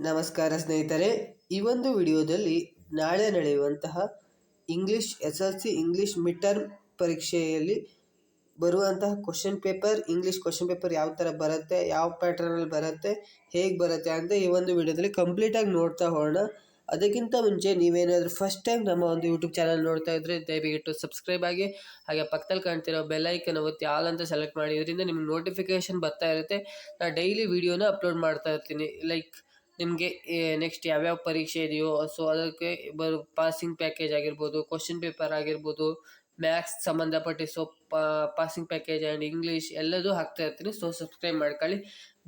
ನಮಸ್ಕಾರ ಸ್ನೇಹಿತರೆ, ಈ ಒಂದು ವಿಡಿಯೋದಲ್ಲಿ ನಾಳೆ ನಡೆಯುವಂತಹ English SLC English mid term ಪರೀಕ್ಷೆಯಲ್ಲಿ ಬರುವಂತಹ ಇಂಗ್ಲಿಷ್ ಕ್ವಶನ್ ಪೇಪರ್ ಯಾವ ಥರ ಬರುತ್ತೆ, ಯಾವ ಪ್ಯಾಟ್ರನಲ್ಲಿ ಬರುತ್ತೆ, ಹೇಗೆ ಬರುತ್ತೆ ಅಂತ ಈ ಒಂದು ವಿಡಿಯೋದಲ್ಲಿ ಕಂಪ್ಲೀಟಾಗಿ ನೋಡ್ತಾ ಹೋಗೋಣ. ಅದಕ್ಕಿಂತ ಮುಂಚೆ ನೀವೇನಾದರೂ ಫಸ್ಟ್ ಟೈಮ್ ನಮ್ಮ ಒಂದು ಯೂಟ್ಯೂಬ್ ಚಾನಲ್ ನೋಡ್ತಾ ಇದ್ದರೆ ದಯವಿಟ್ಟು ಸಬ್ಸ್ಕ್ರೈಬ್ ಆಗಿ, ಹಾಗೆ ಪಕ್ಕದಲ್ಲಿ ಕಾಣ್ತಿರೋ ಬೆಲ್ ಐಕನ್ ಒತ್ತಿ ಆಲ್ ಅಂತ ಸೆಲೆಕ್ಟ್ ಮಾಡಿ. ಇದರಿಂದ ನಿಮ್ಗೆ ನೋಟಿಫಿಕೇಷನ್ ಬರ್ತಾ ಇರುತ್ತೆ. ನಾನು ಡೈಲಿ ವಿಡಿಯೋನ ಅಪ್ಲೋಡ್ ಮಾಡ್ತಾ ಇರ್ತೀನಿ. ನಿಮಗೆ ನೆಕ್ಸ್ಟ್ ಯಾವ್ಯಾವ ಪರೀಕ್ಷೆ ಇದೆಯೋ ಸೊ ಅದಕ್ಕೆ ಪಾಸಿಂಗ್ ಪ್ಯಾಕೇಜ್ ಆಗಿರ್ಬೋದು, ಕ್ವಶನ್ ಪೇಪರ್ ಆಗಿರ್ಬೋದು, ಮ್ಯಾಥ್ಸ್ ಸಂಬಂಧಪಟ್ಟ ಪಾಸಿಂಗ್ ಪ್ಯಾಕೇಜ್ ಆ್ಯಂಡ್ ಇಂಗ್ಲೀಷ್ ಎಲ್ಲದೂ ಹಾಕ್ತಾ ಇರ್ತೀನಿ. ಸೊ ಸಬ್ಸ್ಕ್ರೈಬ್ ಮಾಡ್ಕೊಳ್ಳಿ.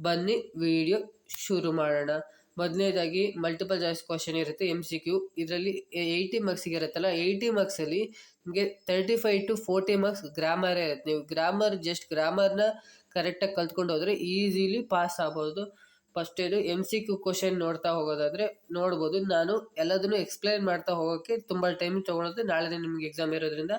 ಬನ್ನಿ ವಿಡಿಯೋ ಶುರು ಮಾಡೋಣ. ಮೊದಲನೇದಾಗಿ ಮಲ್ಟಿಪಲ್ ಚಾಯ್ಸ್ ಕ್ವಶನ್ ಇರುತ್ತೆ, MCQ. ಇದರಲ್ಲಿ 80 ಮಾರ್ಕ್ಸಿಗೆ ಇರುತ್ತಲ್ಲ, 80 ಮಾರ್ಕ್ಸಲ್ಲಿ ನಿಮಗೆ 35 to 40 ಮಾರ್ಕ್ಸ್ ಗ್ರಾಮರೇ ಇರುತ್ತೆ. ನೀವು ಗ್ರಾಮರ್ನ ಕರೆಕ್ಟಾಗಿ ಕಲ್ತ್ಕೊಂಡು ಹೋದರೆ ಈಸಿಲಿ ಪಾಸ್ ಆಗ್ಬೋದು. ಫಸ್ಟೇದು MCQ ಕ್ವಶನ್ ನೋಡ್ತಾ ಹೋಗೋದಾದರೆ ನೋಡ್ಬೋದು. ನಾನು ಎಲ್ಲದನ್ನು ಎಕ್ಸ್ಪ್ಲೈನ್ ಮಾಡ್ತಾ ಹೋಗೋಕ್ಕೆ ತುಂಬ ಟೈಮ್ ತೊಗೊಳುತ್ತೆ. ನಾಳೆ ನಿಮಗೆ ಎಕ್ಸಾಮ್ ಇರೋದ್ರಿಂದ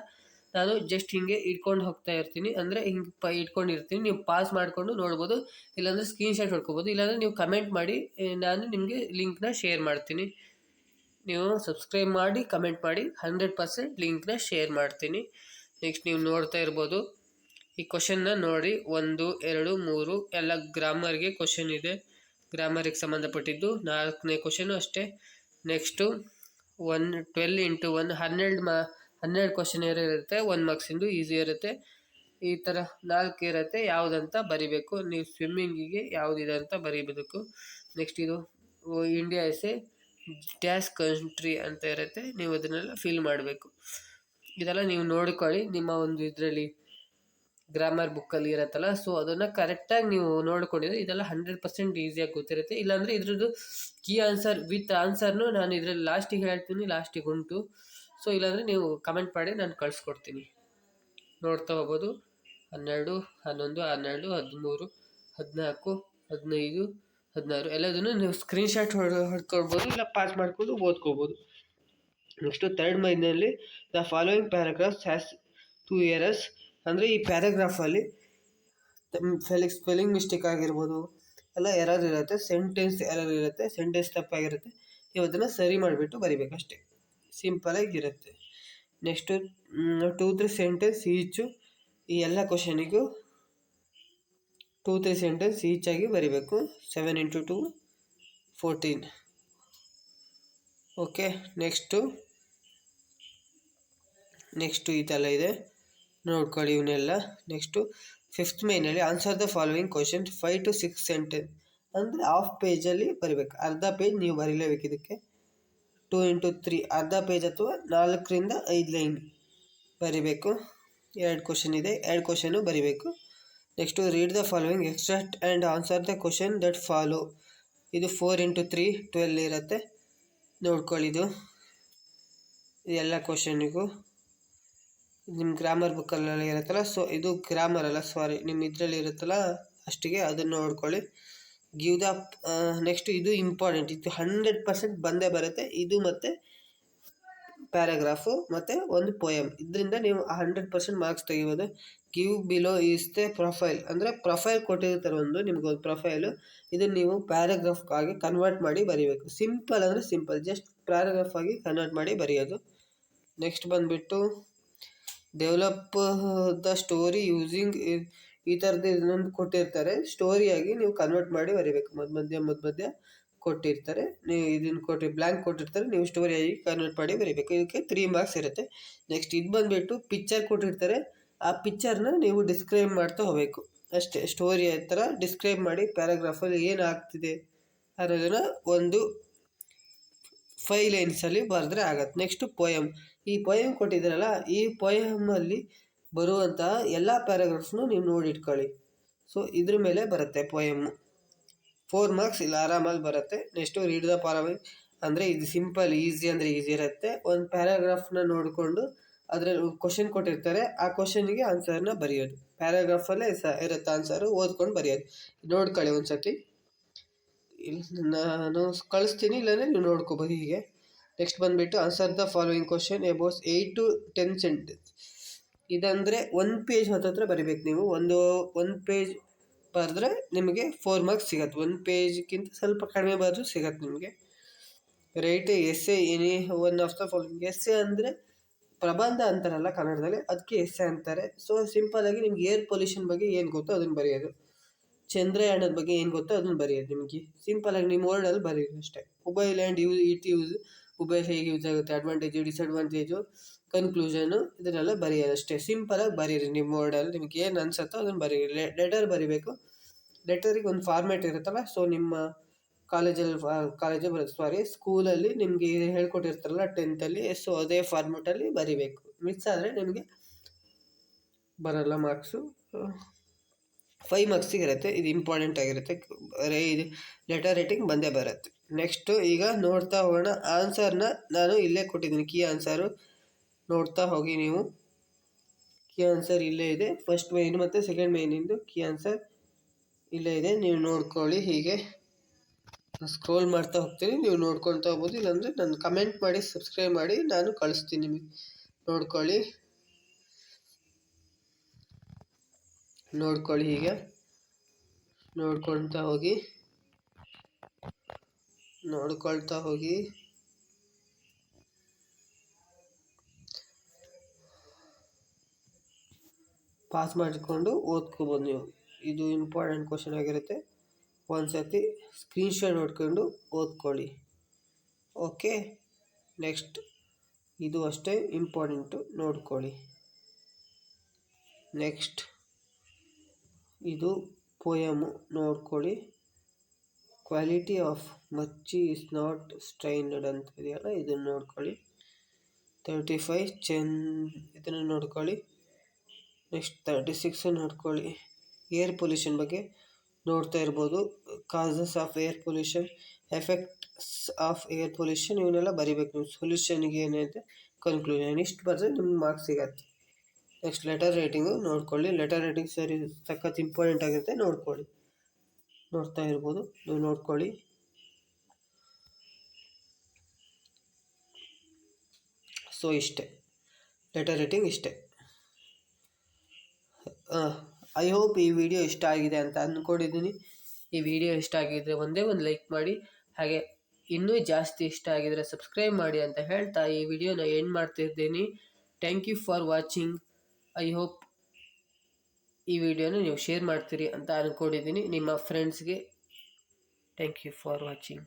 ನಾನು ಜಸ್ಟ್ ಹಿಂಗೆ ಇಟ್ಕೊಂಡು ಹೋಗ್ತಾ ಇರ್ತೀನಿ. ಅಂದರೆ ಹಿಂಗೆ ಇಟ್ಕೊಂಡಿರ್ತೀನಿ, ನೀವು ಪಾಸ್ ಮಾಡಿಕೊಂಡು ನೋಡ್ಬೋದು. ಇಲ್ಲಾಂದರೆ ಸ್ಕ್ರೀನ್ಶಾಟ್ ಹೊಡ್ಕೊಬೋದು. ಇಲ್ಲಾಂದರೆ ನೀವು ಕಮೆಂಟ್ ಮಾಡಿ, ನಾನು ನಿಮಗೆ ಲಿಂಕ್ನ ಶೇರ್ ಮಾಡ್ತೀನಿ. ನೀವು ಸಬ್ಸ್ಕ್ರೈಬ್ ಮಾಡಿ ಕಮೆಂಟ್ ಮಾಡಿ, 100% ಲಿಂಕ್ನ ಶೇರ್ ಮಾಡ್ತೀನಿ. ನೆಕ್ಸ್ಟ್ ನೀವು ನೋಡ್ತಾ ಇರ್ಬೋದು, ಈ ಕ್ವಶನ್ನ ನೋಡಿ. 1, 2, 3 ಎಲ್ಲ ಗ್ರಾಮರ್ಗೆ ಕ್ವಶನ್ ಇದೆ. ಗ್ರಾಮರಿಗೆ ಸಂಬಂಧಪಟ್ಟಿದ್ದು 4ನೇ ಕ್ವಶನು ಅಷ್ಟೇ. ನೆಕ್ಸ್ಟು 12 into 1 12 ಕ್ವಶನ್ ಇರುತ್ತೆ. 1 ಮಾರ್ಕ್ಸಿಂದು ಈಸಿ ಇರುತ್ತೆ. ಈ ಥರ 4 ಇರುತ್ತೆ. ಯಾವುದಂತ ಬರಿಬೇಕು. ನೀವು ಸ್ವಿಮ್ಮಿಂಗಿಗೆ ಯಾವುದಿದೆ ಅಂತ ಬರೀಬೇಕು. ನೆಕ್ಸ್ಟ್ ಇದು ಇಂಡಿಯಾ ಡ್ಯಾಶ್ ಕಂಟ್ರಿ ಅಂತ ಇರುತ್ತೆ. ನೀವು ಅದನ್ನೆಲ್ಲ ಫಿಲ್ ಮಾಡಬೇಕು. ಇದೆಲ್ಲ ನೀವು ನೋಡ್ಕೊಳ್ಳಿ, ನಿಮ್ಮ ಒಂದು ಇದರಲ್ಲಿ ಗ್ರಾಮರ್ ಬುಕ್ಕಲ್ಲಿ ಇರುತ್ತಲ್ಲ. ಸೊ ಅದನ್ನು ಕರೆಕ್ಟಾಗಿ ನೀವು ನೋಡ್ಕೊಂಡಿದ್ರೆ ಇದೆಲ್ಲ 100% ಈಸಿಯಾಗಿ ಗೊತ್ತಿರುತ್ತೆ. ಇಲ್ಲಾಂದರೆ ಇದ್ರದ್ದು ಕೀ ಆನ್ಸರ್ ವಿತ್ ಆನ್ಸರ್ನು ನಾನು ಇದರಲ್ಲಿ ಲಾಸ್ಟಿಗೆ ಹೇಳ್ತೀನಿ, ಲಾಸ್ಟಿಗೆ ಉಂಟು. ಸೊ ಇಲ್ಲಾಂದರೆ ನೀವು ಕಮೆಂಟ್ ಮಾಡಿ, ನಾನು ಕಳಿಸ್ಕೊಡ್ತೀನಿ. ನೋಡ್ತಾ ಹೋಗ್ಬೋದು. 12, 11, 12, 13, 14, 15, 16 ಎಲ್ಲದನ್ನು ನೀವು ಸ್ಕ್ರೀನ್ಶಾಟ್ ಹೊಡ್ಕೊಳ್ಬೋದು, ಇಲ್ಲ ಪಾಸ್ ಮಾಡ್ಕೊಂಡು ಓದ್ಕೋಬೋದು. ನೆಕ್ಸ್ಟು 3rd ಲೈನಲ್ಲಿ the following paragraphs has 2 errors. ಅಂದರೆ ಈ ಪ್ಯಾರಾಗ್ರಾಫಲ್ಲಿ ಸ್ಪೆಲ್ಲಿಂಗ್ ಮಿಸ್ಟೇಕ್ ಆಗಿರ್ಬೋದು, ಎಲ್ಲ ಎರರ್ ಇರುತ್ತೆ. ಸೆಂಟೆನ್ಸ್ ಎರರ್ ಇರುತ್ತೆ, ಸೆಂಟೆನ್ಸ್ ತಪ್ಪಾಗಿರುತ್ತೆ. ನೀವು ಅದನ್ನು ಸರಿ ಮಾಡಿಬಿಟ್ಟು ಬರಿಬೇಕಷ್ಟೇ, ಸಿಂಪಲಾಗಿರುತ್ತೆ. Next 2-3 sentence each. ಈ ಎಲ್ಲ ಕ್ವಶನಿಗೂ 2-3 ಸೆಂಟೆನ್ಸ್ ಈಚಾಗಿ ಬರಿಬೇಕು. 7 into 2 14. ಓಕೆ. ನೆಕ್ಸ್ಟು ಇದೆಲ್ಲ ಇದೆ, ನೋಡ್ಕೊಳ್ಳಿ ಇವನ್ನೆಲ್ಲ. ನೆಕ್ಸ್ಟು 5th ಮೇನಲ್ಲಿ answer the following question 5 to 6 sentence. ಅಂದರೆ ಹಾಫ್ ಪೇಜಲ್ಲಿ ಬರಿಬೇಕು, ಅರ್ಧ ಪೇಜ್ ನೀವು ಬರೀಲೇಬೇಕು. ಇದಕ್ಕೆ 2 into 3 ಅರ್ಧ ಪೇಜ್ ಅಥವಾ 4ರಿಂದ 5 ಲೈನ್ ಬರಿಬೇಕು. 2 ಕ್ವಶನ್ ಇದೆ, 2 ಕ್ವಶನು ಬರಿಬೇಕು. Next read the following extract and answer the question that follow. ಇದು 4 into 3 12 ಇರುತ್ತೆ. ನೋಡ್ಕೊಳ್ಳಿದು ಎಲ್ಲ ಕ್ವಶನಿಗೂ ನಿಮ್ಮ ಗ್ರಾಮರ್ ಬುಕ್ಕಲ್ಲೆಲ್ಲ ಇರುತ್ತಲ್ಲ. ಸೊ ಇದು ಗ್ರಾಮರ್ ಅಲ್ಲ, ಸಾರಿ, ನಿಮ್ಮ ಇದರಲ್ಲಿ ಇರುತ್ತಲ್ಲ ಅಷ್ಟಿಗೆ ಅದನ್ನು ನೋಡ್ಕೊಳ್ಳಿ. ಗಿವ್ ದ ನೆಕ್ಸ್ಟ್ ಇದು ಇಂಪಾರ್ಟೆಂಟ್, ಇದು 100% ಬಂದೇ ಬರುತ್ತೆ. ಇದು ಮತ್ತು ಪ್ಯಾರಾಗ್ರಾಫು ಮತ್ತು ಒಂದು ಪೋಯಮ್, ಇದರಿಂದ ನೀವು 100% ಮಾರ್ಕ್ಸ್ ತೆಗಿಬೋದು. Give below is the profile. ಅಂದರೆ ಪ್ರೊಫೈಲ್ ಕೊಟ್ಟಿರ್ತಾರೆ ನಿಮಗೊಂದು ಪ್ರೊಫೈಲು. ಇದನ್ನು ನೀವು ಪ್ಯಾರಾಗ್ರಾಫ್ ಆಗಿ ಕನ್ವರ್ಟ್ ಮಾಡಿ ಬರೀಬೇಕು. ಸಿಂಪಲ್ ಅಂದರೆ ಸಿಂಪಲ್, ಜಸ್ಟ್ ಪ್ಯಾರಾಗ್ರಾಫ್ ಆಗಿ ಕನ್ವರ್ಟ್ ಮಾಡಿ ಬರೆಯೋದು. ನೆಕ್ಸ್ಟ್ ಬಂದುಬಿಟ್ಟು ಡೆವಲಪ್ ದ ಸ್ಟೋರಿ ಯೂಸಿಂಗ್. ಈ ಥರದ್ದು ಇನ್ನೊಂದು ಕೊಟ್ಟಿರ್ತಾರೆ, ಸ್ಟೋರಿಯಾಗಿ ನೀವು ಕನ್ವರ್ಟ್ ಮಾಡಿ ಬರೀಬೇಕು. ಮಧ್ಯ ಕೊಟ್ಟಿರ್ತಾರೆ, ನೀವು ಇದನ್ನು ಬ್ಲ್ಯಾಂಕ್ ಕೊಟ್ಟಿರ್ತಾರೆ, ನೀವು ಸ್ಟೋರಿಯಾಗಿ ಕನ್ವರ್ಟ್ ಮಾಡಿ ಬರೀಬೇಕು. ಇದಕ್ಕೆ 3 ಮಾರ್ಕ್ಸ್ ಇರುತ್ತೆ. ನೆಕ್ಸ್ಟ್ ಇದು ಬಂದುಬಿಟ್ಟು ಪಿಕ್ಚರ್ ಕೊಟ್ಟಿರ್ತಾರೆ, ಆ ಪಿಕ್ಚರ್ನ ನೀವು ಡಿಸ್ಕ್ರೈಬ್ ಮಾಡ್ತಾ ಹೋಗಬೇಕು ಅಷ್ಟೇ. ಸ್ಟೋರಿ ಥರ ಡಿಸ್ಕ್ರೈಬ್ ಮಾಡಿ ಪ್ಯಾರಾಗ್ರಾಫಲ್ಲಿ ಏನಾಗ್ತಿದೆ ಅನ್ನೋದನ್ನು ಒಂದು 5 ಲೈನ್ಸಲ್ಲಿ ಬರೆದ್ರೆ ಆಗತ್ತೆ. Next poem. ಈ ಪೋಯಮ್ ಕೊಟ್ಟಿದ್ದಾರಲ್ಲ, ಈ ಪೋಯಮಲ್ಲಿ ಬರುವಂತಹ ಎಲ್ಲ ಪ್ಯಾರಾಗ್ರಾಫ್ಸ್ನು ನೀವು ನೋಡಿಟ್ಕೊಳ್ಳಿ. ಸೊ ಇದ್ರ ಮೇಲೆ ಬರುತ್ತೆ ಪೋಯಮ್ಮು. 4 ಮಾರ್ಕ್ಸ್ ಇಲ್ಲ ಆರಾಮಾಗಿ ಬರುತ್ತೆ. Next read the following. ಅಂದರೆ ಇದು ಸಿಂಪಲ್, ಈಸಿ ಅಂದರೆ ಈಸಿ ಇರುತ್ತೆ. ಒಂದು ಪ್ಯಾರಾಗ್ರಾಫ್ನ ನೋಡಿಕೊಂಡು ಅದರಲ್ಲಿ ಕ್ವಶನ್ ಕೊಟ್ಟಿರ್ತಾರೆ, ಆ ಕ್ವಶನಿಗೆ ಆನ್ಸರ್ನ ಬರೆಯೋದು. ಪ್ಯಾರಾಗ್ರಾಫಲ್ಲೇ ಇರುತ್ತೆ ಆನ್ಸರು, ಓದ್ಕೊಂಡು ಬರೆಯೋದು. ನೋಡ್ಕೊಳ್ಳಿ ಒಂದು ಸತಿ, ಇಲ್ಲಿ ನಾನು ಕಳಿಸ್ತೀನಿ, ಇಲ್ಲಾಂದರೆ ನೀವು ನೋಡ್ಕೋಬೋದು ಹೀಗೆ. ನೆಕ್ಸ್ಟ್ ಬಂದುಬಿಟ್ಟು answer the following question about 8 to 10 sentence. ಇದಂದರೆ 1 ಪೇಜ್ ಹತ್ತಿರ ಬರಿಬೇಕು ನೀವು. ಒಂದು ಪೇಜ್ ಬರೆದ್ರೆ ನಿಮಗೆ 4 ಮಾರ್ಕ್ಸ್ ಸಿಗತ್ತೆ. ಒಂದು ಪೇಜ್ಗಿಂತ ಸ್ವಲ್ಪ ಕಡಿಮೆ ಬರೆದ್ರೂ ಸಿಗತ್ತೆ ನಿಮಗೆ. Right essay any one of the following. Essay ಅಂದರೆ ಪ್ರಬಂಧ ಅಂತಾರಲ್ಲ ಕನ್ನಡದಲ್ಲಿ, ಅದಕ್ಕೆ ಎಸ್ಸೆ ಅಂತಾರೆ. ಸೊ ಸಿಂಪಲ್ಲಾಗಿ ನಿಮ್ಗೆ ಏರ್ ಪೊಲ್ಯೂಷನ್ ಬಗ್ಗೆ ಏನು ಗೊತ್ತೋ ಅದನ್ನು ಬರೆಯೋದು, ಚಂದ್ರಯಾನದ ಬಗ್ಗೆ ಏನು ಗೊತ್ತೋ ಅದನ್ನು ಬರೆಯೋದು. ನಿಮಗೆ ಸಿಂಪಲ್ಲಾಗಿ ನಿಮ್ಮ ವರ್ಡಲ್ಲಿ ಬರೆಯೋದು ಅಷ್ಟೇ. ಮೊಬೈಲ್ ಆ್ಯಂಡ್ ಯೂಸ್ ಮೊಬೈಲ್ ಹೇಗೆ ಯೂಸ್ ಆಗುತ್ತೆ, ಅಡ್ವಾಂಟೇಜು, ಡಿಸಡ್ವಾಂಟೇಜು, ಕನ್ಕ್ಲೂಷನು, ಇದನ್ನೆಲ್ಲ ಬರೆಯೋದು ಅಷ್ಟೇ. ಸಿಂಪಲಾಗಿ ಬರೀರಿ ನಿಮ್ಮ ವರ್ಡಲ್ಲಿ ನಿಮ್ಗೆ ಏನು ಅನ್ಸುತ್ತೋ ಅದನ್ನು ಬರೀರಿ. ಲೆಟರ್ ಬರೀಬೇಕು. ಲೆಟರಿಗೆ ಒಂದು ಫಾರ್ಮ್ಯಾಟ್ ಇರುತ್ತಲ್ಲ, ಸೊ ನಿಮ್ಮ ಸ್ಕೂಲಲ್ಲಿ ನಿಮಗೆ ಹೇಳ್ಕೊಟ್ಟಿರ್ತಾರಲ್ಲ 10th, ಸೊ ಅದೇ ಫಾರ್ಮ್ಯಾಟಲ್ಲಿ ಬರೀಬೇಕು. ಮಿಕ್ಸ್ ಆದರೆ ನಿಮಗೆ ಬರಲ್ಲ ಮಾರ್ಕ್ಸು. 5 ಮಾರ್ಕ್ಸಿಗೆ ಇರುತ್ತೆ. ಇದು ಇಂಪಾರ್ಟೆಂಟ್ ಆಗಿರುತ್ತೆ. ಇದು ಲೆಟರ್ ರೈಟಿಂಗ್ ಬಂದೇ ಬರುತ್ತೆ. ನೆಕ್ಸ್ಟು ಈಗ ನೋಡ್ತಾ ಹೋಗೋಣ. ಆನ್ಸರ್ನ ನಾನು ಇಲ್ಲೇ ಕೊಟ್ಟಿದ್ದೀನಿ, ಕೀ ಆನ್ಸರು ನೋಡ್ತಾ ಹೋಗಿ ನೀವು. ಕೀ ಆನ್ಸರ್ ಇಲ್ಲೇ ಇದೆ. ಫಸ್ಟ್ ಮೇನ್ ಮತ್ತು ಸೆಕೆಂಡ್ ಮೇನಿಂದು ಕೀ ಆನ್ಸರ್ ಇಲ್ಲೇ ಇದೆ, ನೀವು ನೋಡ್ಕೊಳ್ಳಿ. ಹೀಗೆ ಸ್ಕ್ರೋಲ್ ಮಾಡ್ತಾ ಹೋಗ್ತೀನಿ, ನೀವು ನೋಡ್ಕೊಳ್ತಾ ಹೋಗ್ಬೋದು. ಇಲ್ಲಾಂದರೆ ನಾನು ಕಮೆಂಟ್ ಮಾಡಿ ಸಬ್ಸ್ಕ್ರೈಬ್ ಮಾಡಿ ನಾನು ಕಳಿಸ್ತೀನಿ ನಿಮಗೆ. ನೋಡ್ಕೊಳ್ಳಿ ಹೀಗೆ ನೋಡ್ಕೊಳ್ತಾ ಹೋಗಿ ಪಾಸ್ ಮಾಡಿಕೊಂಡು ಓದ್ಕೋಬೋದು ನೀವು. ಇದು ಇಂಪಾರ್ಟೆಂಟ್ ಕ್ವಶನ್ ಆಗಿರುತ್ತೆ. ಒಂದ್ಸತಿ ಸ್ಕ್ರೀನ್ಶಾಟ್ ನೋಡ್ಕೊಂಡು ಓದ್ಕೊಳ್ಳಿ. ಓಕೆ, ನೆಕ್ಸ್ಟ್ ಇದು ಅಷ್ಟೇ ಇಂಪಾರ್ಟೆಂಟು, ನೋಡ್ಕೊಳ್ಳಿ. ನೆಕ್ಸ್ಟ್ ಇದು ಪೋಯಮು ನೋಡ್ಕೊಳ್ಳಿ. Quality of ಮಚ್ಚಿ is not strained ಅಂತ ಇದೆಯಲ್ಲ, ಇದನ್ನು ನೋಡ್ಕೊಳ್ಳಿ. 35 ಇದನ್ನು ನೋಡ್ಕೊಳ್ಳಿ. ನೆಕ್ಸ್ಟ್ 36 ನೋಡ್ಕೊಳ್ಳಿ. ಏರ್ ಪೊಲ್ಯೂಷನ್ ಬಗ್ಗೆ ನೋಡ್ತಾ ಇರ್ಬೋದು. Causes of air pollution, effects of air pollution, ಇವನ್ನೆಲ್ಲ ಬರಿಬೇಕು ನೀವು. ಸೊಲ್ಯೂಷನ್ಗೆ ಏನಿದೆ, ಕನ್ಕ್ಲೂಷನ್, ಇಷ್ಟು ಬರೆದ್ರೆ ನಿಮ್ಗೆ ಮಾರ್ಕ್ಸ್ ಸಿಗತ್ತೆ. ನೆಕ್ಸ್ಟ್ ಲೆಟರ್ ರೈಟಿಂಗು ನೋಡ್ಕೊಳ್ಳಿ. ಲೆಟರ್ ರೈಟಿಂಗ್ ಸರಿ ಸಖತ್ ಇಂಪಾರ್ಟೆಂಟ್ ಆಗುತ್ತೆ, ನೋಡ್ತಾ ಇರ್ಬೋದು ನೀವು, ನೋಡ್ಕೊಳ್ಳಿ. ಸೊ ಇಷ್ಟೇ, ಲೆಟರ್ ರೈಟಿಂಗ್ ಇಷ್ಟೇ. ಐ ಹೋಪ್ ಈ ವಿಡಿಯೋ ಇಷ್ಟ ಆಗಿದೆ ಅಂತ ಅಂದ್ಕೊಂಡಿದ್ದೀನಿ. ಈ ವಿಡಿಯೋ ಇಷ್ಟ ಆಗಿದ್ದರೆ ಒಂದೇ ಒಂದು ಲೈಕ್ ಮಾಡಿ, ಹಾಗೆ ಇನ್ನೂ ಜಾಸ್ತಿ ಇಷ್ಟ ಆಗಿದರೆ ಸಬ್ಸ್ಕ್ರೈಬ್ ಮಾಡಿ ಅಂತ ಹೇಳ್ತಾ ಈ ವಿಡಿಯೋನ ಎಂಡ್ ಮಾಡ್ತಿದ್ದೀನಿ. Thank you for watching. I hope ಈ ವಿಡಿಯೋನ ನೀವು ಶೇರ್ ಮಾಡ್ತೀರಿ ಅಂತ ಅಂದ್ಕೊಂಡಿದ್ದೀನಿ ನಿಮ್ಮ ಫ್ರೆಂಡ್ಸ್ಗೆ. Thank you for watching.